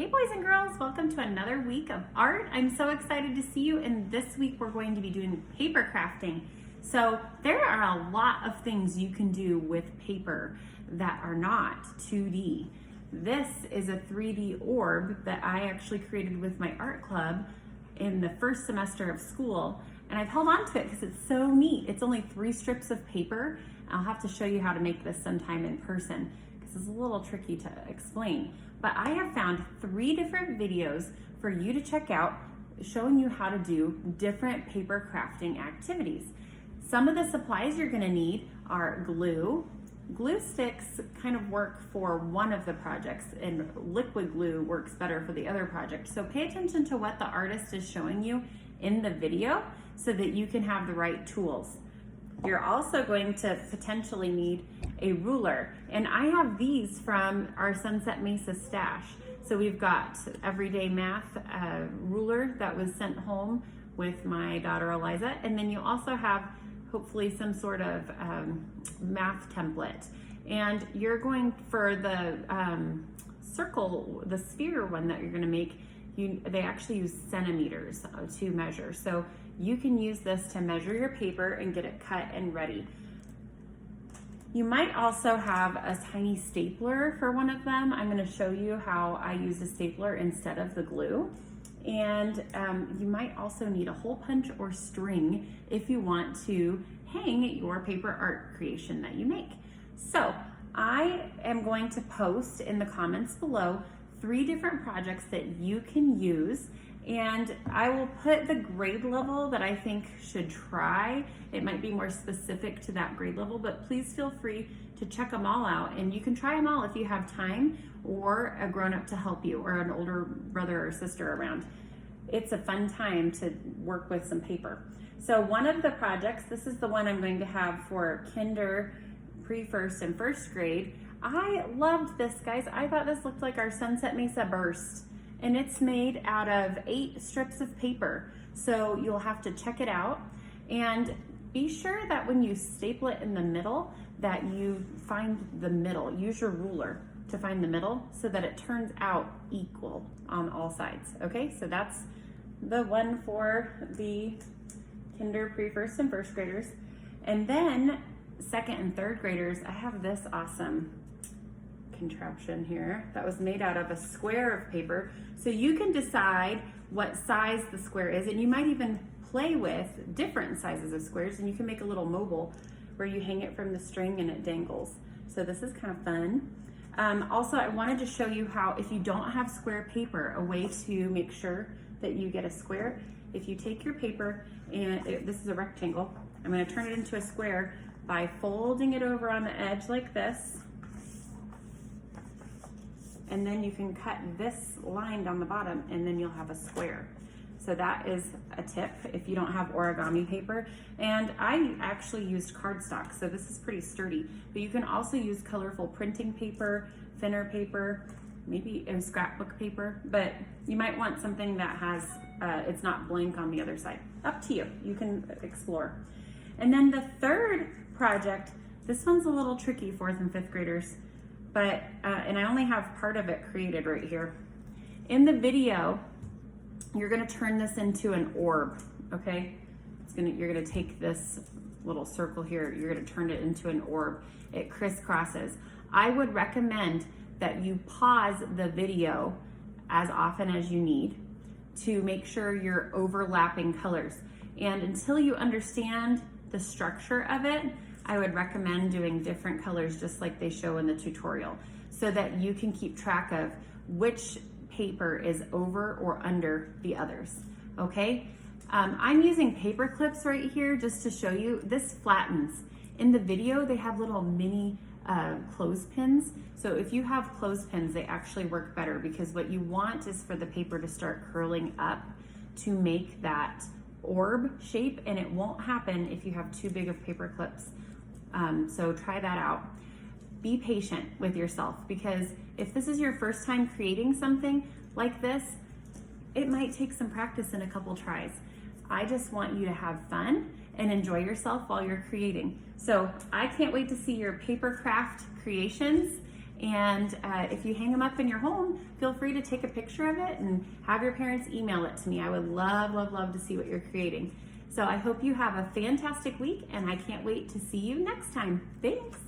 Hey boys and girls, welcome to another week of art. I'm so excited to see you, and this week we're going to be doing paper crafting. So there are a lot of things you can do with paper that are not 2D. This is a 3D orb that I actually created with my art club in the first semester of school, and I've held on to it because it's so neat. It's only 3 strips of paper. I'll have to show you how to make this sometime in person because it's a little tricky to explain. But I have found 3 different videos for you to check out showing you how to do different paper crafting activities. Some of the supplies you're going to need are glue. Glue sticks kind of work for one of the projects, and liquid glue works better for the other project. So pay attention to what the artist is showing you in the video so that you can have the right tools. You're also going to potentially need a ruler, and I have these from our Sunset Mesa stash. So we've got everyday math ruler that was sent home with my daughter Eliza, and then you also have hopefully some sort of math template. And you're going for the circle, the sphere one that you're going to make. They actually use centimeters to measure. So you can use this to measure your paper and get it cut and ready. You might also have a tiny stapler for one of them. I'm going to show you how I use a stapler instead of the glue. And you might also need a hole punch or string if you want to hang your paper art creation that you make. So I am going to post in the comments below 3 different projects that you can use, and I will put the grade level that I think should try. It might be more specific to that grade level, but please feel free to check them all out, and you can try them all if you have time or a grown-up to help you or an older brother or sister around. It's a fun time to work with some paper. So one of the projects, this is the one I'm going to have for kinder, pre-first, and first grade. I loved this, guys. I thought this looked like our Sunset Mesa burst, and it's made out of 8 strips of paper. So you'll have to check it out, and be sure that when you staple it in the middle that you find the middle. Use your ruler to find the middle so that it turns out equal on all sides. Okay, so that's the one for the kinder, pre-first, and first graders. And then second and third graders, I have this awesome contraption here that was made out of a square of paper. So you can decide what size the square is, and you might even play with different sizes of squares, and you can make a little mobile where you hang it from the string and it dangles. So this is kind of fun. Also, I wanted to show you how, if you don't have square paper, a way to make sure that you get a square. If you take your paper, and this is a rectangle, I'm going to turn it into a square by folding it over on the edge like this. And then you can cut this line down the bottom, and then you'll have a square. So that is a tip if you don't have origami paper. And I actually used cardstock, so this is pretty sturdy. But you can also use colorful printing paper, thinner paper, maybe a scrapbook paper, but you might want something that has, it's not blank on the other side. Up to you, you can explore. And then the third project, this one's a little tricky, 4th and 5th graders, but, and I only have part of it created right here. In the video, you're gonna turn this into an orb, okay? You're gonna take this little circle here, you're gonna turn it into an orb. It crisscrosses. I would recommend that you pause the video as often as you need to make sure you're overlapping colors. And until you understand the structure of it, I would recommend doing different colors just like they show in the tutorial so that you can keep track of which paper is over or under the others, okay? I'm using paper clips right here just to show you. This flattens. In the video, they have little mini clothespins. So if you have clothespins, they actually work better because what you want is for the paper to start curling up to make that orb shape, and it won't happen if you have too big of paper clips. So try that out. Be patient with yourself, because if this is your first time creating something like this, it might take some practice and a couple tries. I just want you to have fun and enjoy yourself while you're creating. So I can't wait to see your paper craft creations, And if you hang them up in your home, feel free to take a picture of it and have your parents email it to me. I would love, love, love to see what you're creating. So I hope you have a fantastic week, and I can't wait to see you next time. Thanks.